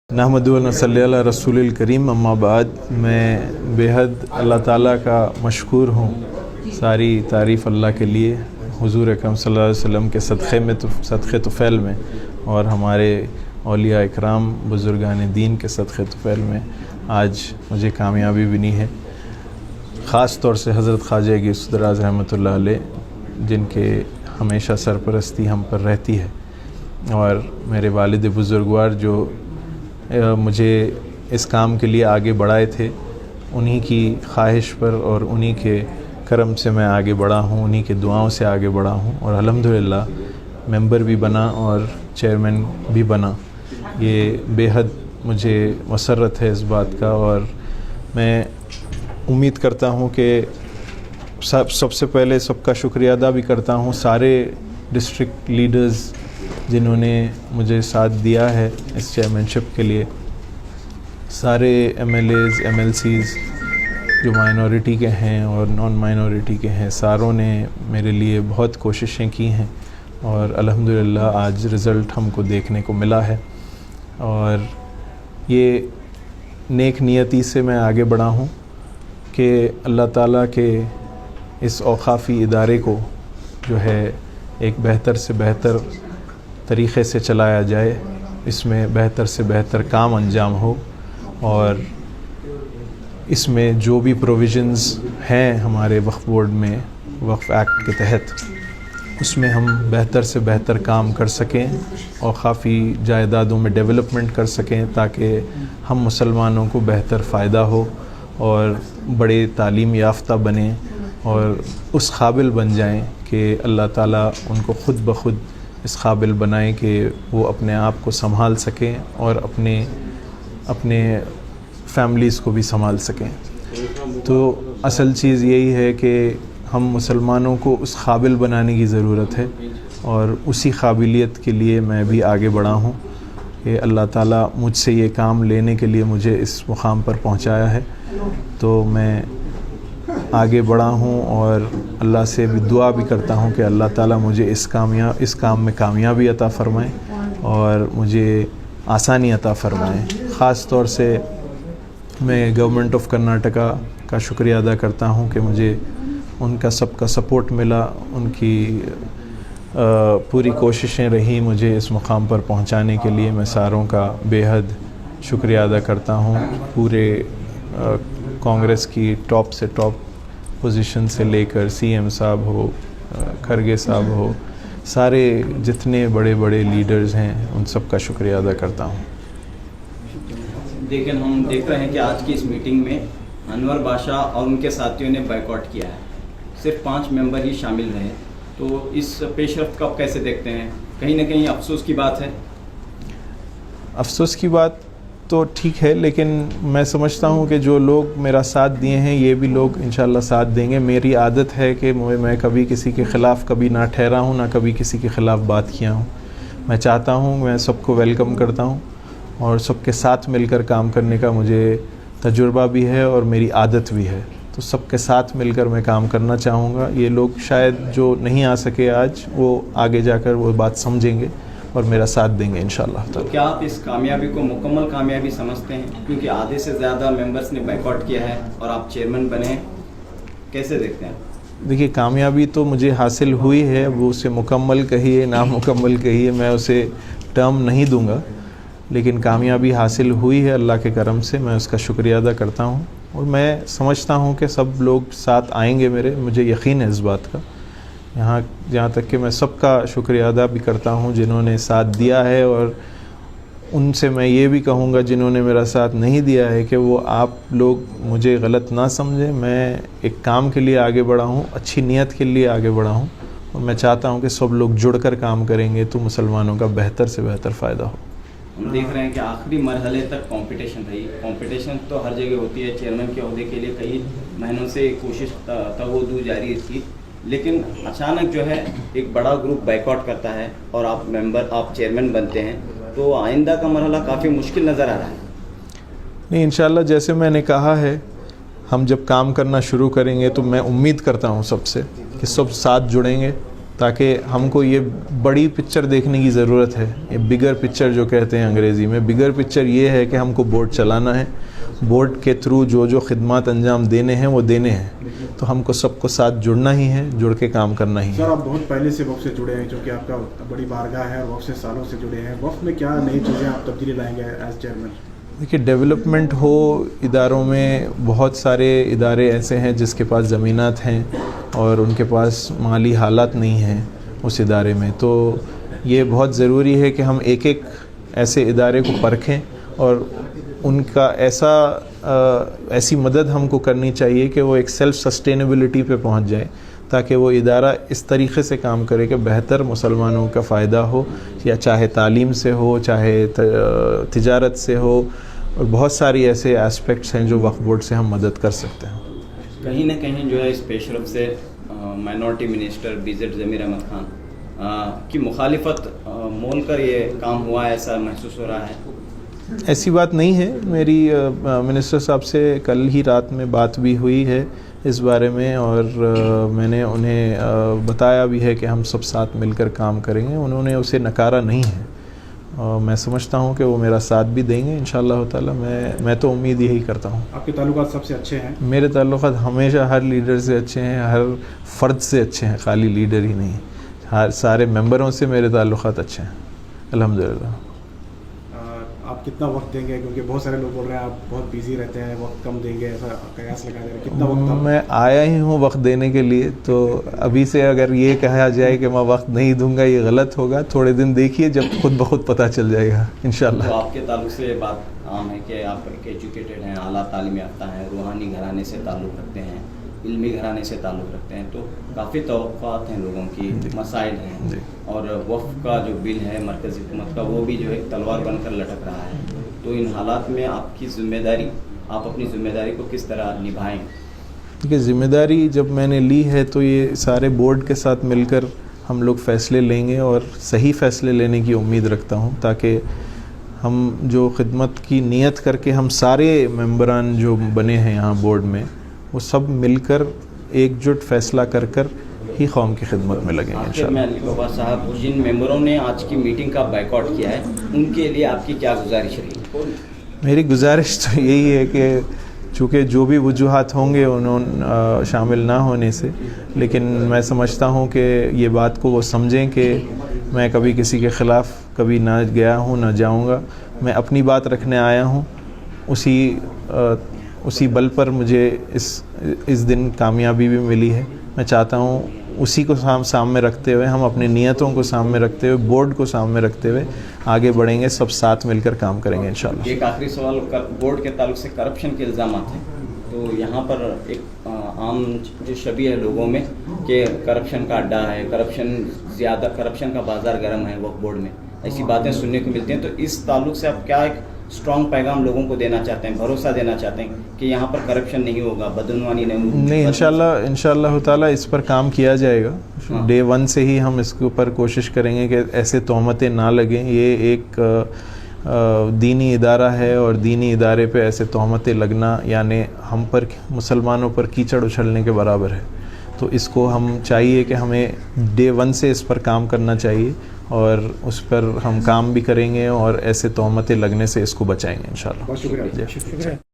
नहमदु व नसल्ली अला रसूलिल करीम अम्मा बाद। मैं बेहद अल्लाह ताला का मशकूर हूँ। सारी तारीफ़ अल्लाह के लिए, हुज़ूर अकरम सल्लल्लाहु अलैहि वसल्लम के सदक़े तुफ़ैल में और हमारे औलिया इकराम बुज़ुर्गान दीन के सदक़े तुफ़ैल में आज मुझे कामयाबी मिली है। ख़ास तौर से हज़रत ख्वाजा ग़ौस दराज़ रहमतुल्लाह अलैह, जिनके हमेशा सरपरस्ती हम पर रहती है, और मेरे वालिद बुज़ुर्गवार जो मुझे इस काम के लिए आगे बढ़ाए थे, उन्हीं की ख्वाहिश पर और उन्हीं के करम से मैं आगे बढ़ा हूँ, उन्हीं के दुआओं से आगे बढ़ा हूँ और अल्हम्दुलिल्लाह मेंबर भी बना और चेयरमैन भी बना। ये बेहद मुझे मसरत है इस बात का, और मैं उम्मीद करता हूँ कि सबसे पहले सबका शुक्रिया अदा भी करता हूँ सारे डिस्ट्रिक्ट लीडर्स जिन्होंने मुझे साथ दिया है इस चेयरमैनशिप के लिए। सारे MLAs MLCs जो माइनॉरिटी के हैं और नॉन माइनॉरिटी के हैं, सारों ने मेरे लिए बहुत कोशिशें की हैं और अल्हम्दुलिल्लाह आज रिज़ल्ट हमको देखने को मिला है। और ये नेक नियति से मैं आगे बढ़ा हूँ कि अल्लाह ताला के इस औक़ाफ़ी इदारे को जो है एक बेहतर से बेहतर तरीक़े से चलाया जाए, इसमें बेहतर से बेहतर काम अंजाम हो, और इसमें जो भी प्रोविज़न्स हैं हमारे वक्फ़ बोर्ड में वक्फ़ एक्ट के तहत, उसमें हम बेहतर से बेहतर काम कर सकें और काफ़ी जायदादों में डेवलपमेंट कर सकें, ताकि हम मुसलमानों को बेहतर फ़ायदा हो और बड़े तालीम याफ्ता बने और उस काबिल बन जाएं कि अल्लाह ताला उनको ख़ुद ब खुद इस काबिल बनाएं कि वो अपने आप को संभाल सकें और अपने फैमिलीज़ को भी संभाल सकें। तो असल चीज़ यही है कि हम मुसलमानों को उस काबिल बनाने की ज़रूरत है, और उसी काबिलियत के लिए मैं भी आगे बढ़ा हूँ कि अल्लाह ताला मुझसे ये काम लेने के लिए मुझे इस मुकाम पर पहुँचाया है। तो मैं आगे बढ़ा हूँ और अल्लाह से भी दुआ भी करता हूँ कि अल्लाह ताला मुझे इस काम में कामयाबी अता फ़रमाए और मुझे आसानी अता फ़रमाए। ख़ास तौर से मैं गवर्नमेंट ऑफ कर्नाटका का शुक्रिया अदा करता हूँ कि मुझे उनका सबका सपोर्ट मिला, उनकी पूरी कोशिशें रही मुझे इस मुकाम पर पहुँचाने के लिए। मैं सारों का बेहद शुक्रिया अदा करता हूँ। पूरे कांग्रेस की टॉप से टॉप पोजीशन से लेकर CM साहब हो, खरगे साहब हो, सारे जितने बड़े बड़े लीडर्स हैं उन सब का शुक्रिया अदा करता हूँ। लेकिन हम देख रहे हैं कि आज की इस मीटिंग में अनवर बादशाह और उनके साथियों ने बायकॉट किया है, सिर्फ 5 मेंबर ही शामिल रहे। तो इस पेशरफ्त को आप कैसे देखते हैं? कहीं ना कहीं अफसोस की बात है। अफसोस की बात तो ठीक है, लेकिन मैं समझता हूँ कि जो लोग मेरा साथ दिए हैं ये भी लोग इंशाल्लाह साथ देंगे। मेरी आदत है कि मैं कभी किसी के ख़िलाफ़ कभी ना ठहरा हूँ, ना कभी किसी के ख़िलाफ़ बात किया हूँ। मैं चाहता हूँ, मैं सबको वेलकम करता हूँ और सबके साथ मिलकर काम करने का मुझे तजुर्बा भी है और मेरी आदत भी है। तो सबके साथ मिलकर मैं काम करना चाहूँगा। ये लोग शायद जो नहीं आ सके आज, वो आगे जाकर वो बात समझेंगे और मेरा साथ देंगे इंशाल्लाह। तो क्या आप इस कामयाबी को मुकम्मल कामयाबी समझते हैं? क्योंकि आधे से ज़्यादा मेंबर्स ने बायकॉट किया है और आप चेयरमैन बने, कैसे देखते हैं? देखिए, कामयाबी तो मुझे हासिल हुई है, वो उसे मुकम्मल कहिए नामुकम्मल कहिए, मैं उसे टर्म नहीं दूंगा, लेकिन कामयाबी हासिल हुई है अल्लाह के करम से। मैं उसका शुक्रिया अदा करता हूँ और मैं समझता हूँ कि सब लोग साथ आएंगे मेरे, मुझे यकीन है इस बात का। यहाँ तक कि मैं सबका शुक्रिया अदा भी करता हूँ जिन्होंने साथ दिया है, और उनसे मैं ये भी कहूँगा जिन्होंने मेरा साथ नहीं दिया है कि वो आप लोग मुझे गलत ना समझें। मैं एक काम के लिए आगे बढ़ा हूँ, अच्छी नीयत के लिए आगे बढ़ा हूँ, और मैं चाहता हूँ कि सब लोग जुड़कर काम करेंगे तो मुसलमानों का बेहतर से बेहतर फ़ायदा हो। हम देख रहे हैं कि आखिरी मरहले तक कंपटीशन रही। कंपटीशन तो हर जगह होती है, चेयरमैन के ओहदे के लिए कई महीनों से कोशिश तगोदू जारी थी, लेकिन अचानक जो है एक बड़ा ग्रुप बायकॉट करता है और आप चेयरमैन बनते हैं, तो आइंदा का मरहला काफ़ी मुश्किल नज़र आ रहा है। नहीं, इंशाल्लाह जैसे मैंने कहा है, हम जब काम करना शुरू करेंगे तो मैं उम्मीद करता हूँ सबसे कि सब साथ जुड़ेंगे تاکہ ہم کو یہ بڑی پکچر دیکھنے کی ضرورت ہے. یہ بگر پکچر جو کہتے ہیں انگریزی میں، بگر پکچر یہ ہے کہ ہم کو بورڈ چلانا ہے، بورڈ کے تھرو جو خدمات انجام دینے ہیں وہ دینے ہیں. تو ہم کو سب کو ساتھ جڑنا ہی ہے، جڑ کے کام کرنا ہی ہے. سر آپ بہت پہلے سے وقف سے جڑے ہیں، چونکہ آپ کا بڑی بارگاہ ہے اور وقف سے سالوں سے جڑے ہیں. وقف میں کیا نئی چیزیں آپ تبدیلی لائیں گے ایز چیئرمین؟ دیکھیے، ڈیولپمنٹ ہو اداروں میں، بہت سارے ادارے ایسے ہیں جس کے پاس زمینات ہیں اور ان کے پاس مالی حالات نہیں ہیں اس ادارے میں. تو یہ بہت ضروری ہے کہ ہم ایک ایک ایسے ادارے کو پرکھیں اور ان کا ایسی مدد ہم کو کرنی چاہیے کہ وہ ایک سیلف سسٹینیبلٹی پہ پہنچ جائے، تاکہ وہ ادارہ اس طریقے سے کام کرے کہ بہتر مسلمانوں کا فائدہ ہو، یا چاہے تعلیم سے ہو، چاہے تجارت سے ہو. اور بہت ساری ایسے اسپیکٹس ہیں جو وقف بورڈ سے ہم مدد کر سکتے ہیں. کہیں نہ کہیں جو ہے اس پیش رفت سے مائنورٹی منسٹر BZ ضمیر احمد خان کی مخالفت مول کر یہ کام ہوا ہے، ایسا محسوس ہو رہا ہے؟ ایسی بات نہیں ہے. میری منسٹر صاحب سے کل ہی رات میں بات بھی ہوئی ہے اس بارے میں، اور میں نے انہیں بتایا بھی ہے کہ ہم سب ساتھ مل کر کام کریں گے. انہوں نے اسے نکارا نہیں ہے. میں سمجھتا ہوں کہ وہ میرا ساتھ بھی دیں گے انشاءاللہ تعالی. میں تو امید یہی کرتا ہوں. آپ کے تعلقات سب سے اچھے ہیں؟ میرے تعلقات ہمیشہ ہر لیڈر سے اچھے ہیں، ہر فرد سے اچھے ہیں، خالی لیڈر ہی نہیں. ہر سارے ممبروں سے میرے تعلقات اچھے ہیں الحمدللہ. آپ کتنا وقت دیں گے؟ کیونکہ بہت سارے لوگ بول رہے ہیں آپ بہت بیزی رہتے ہیں، وقت کم دیں گے، ایسا قیاس لگا دے رہے ہیں. کتنا وقت؟ میں آیا ہی ہوں وقت دینے کے لیے، تو ابھی سے اگر یہ کہا جائے کہ میں وقت نہیں دوں گا یہ غلط ہوگا. تھوڑے دن دیکھیے، جب خود بخود پتہ چل جائے گا انشاءاللہ. تو آپ کے تعلق سے بات عام ہے کہ آپ ایک ایجوکیٹڈ ہیں، اعلیٰ تعلیم یافتہ ہیں، روحانی گھرانے سے تعلق رکھتے ہیں، علمی گھرانے سے تعلق رکھتے ہیں، تو کافی توقعات ہیں لوگوں کی، مسائل ہیں. اور وقف کا جو بل ہے مرکزی حکومت کا، وہ بھی جو ایک تلوار بن کر لٹک رہا ہے. تو ان حالات میں آپ اپنی ذمہ داری کو کس طرح نبھائیں؟ کیونکہ ذمہ داری جب میں نے لی ہے تو یہ سارے بورڈ کے ساتھ مل کر ہم لوگ فیصلے لیں گے، اور صحیح فیصلے لینے کی امید رکھتا ہوں، تاکہ ہم جو خدمت کی نیت کر کے ہم سارے ممبران جو بنے ہیں یہاں بورڈ میں، وہ سب مل کر ایک جٹ فیصلہ کر کر ہی قوم کی خدمت میں لگیں گے انشاءاللہ. علی بابا صاحب، جن ممبروں نے آج کی میٹنگ کا بائیکاٹ کیا ہے، ان کے لیے آپ کی کیا گزارش رہی؟ میری گزارش تو یہی ہے کہ چونکہ جو بھی وجوہات ہوں گے انہوں شامل نہ ہونے سے، لیکن میں سمجھتا ہوں کہ یہ بات کو وہ سمجھیں کہ میں کبھی کسی کے خلاف کبھی نہ گیا ہوں، نہ جاؤں گا. میں اپنی بات رکھنے آیا ہوں. اسی بل پر مجھے اس دن کامیابی بھی ملی ہے. میں چاہتا ہوں اسی کو سامنے رکھتے ہوئے، ہم اپنی نیتوں کو سامنے رکھتے ہوئے، بورڈ کو سامنے رکھتے ہوئے آگے بڑھیں گے، سب ساتھ مل کر کام کریں گے انشاءاللہ. ایک آخری سوال، بورڈ کے تعلق سے کرپشن کے الزامات ہیں، تو یہاں پر ایک عام جو شبیہ ہے لوگوں میں کہ کرپشن کا اڈا ہے، کرپشن کا بازار گرم ہے وقف بورڈ میں، ایسی باتیں سننے کو ملتی ہیں. تو اس تعلق سے آپ کیا ایک اسٹرانگ پیغام لوگوں کو دینا چاہتے ہیں، بھروسہ دینا چاہتے ہیں کہ یہاں پر کرپشن نہیں ہوگا، بدعنوانی نہیں ہوگی؟ نہیں، انشاءاللہ تعالیٰ اس پر کام کیا جائے گا. ڈے 1 سے ہی ہم اس کے اوپر کوشش کریں گے کہ ایسے تہمتیں نہ لگیں. یہ ایک دینی ادارہ ہے، اور دینی ادارے پہ ایسے تہمتیں لگنا یعنی ہم پر، مسلمانوں پر کیچڑ اچھلنے کے برابر ہے. تو اس کو ہم چاہیے کہ ہمیں ڈے 1 سے اس پر کام کرنا چاہیے، اور اس پر ہم کام بھی کریں گے، اور ایسے تہمتیں لگنے سے اس کو بچائیں گے انشاءاللہ. بہت شکریہ.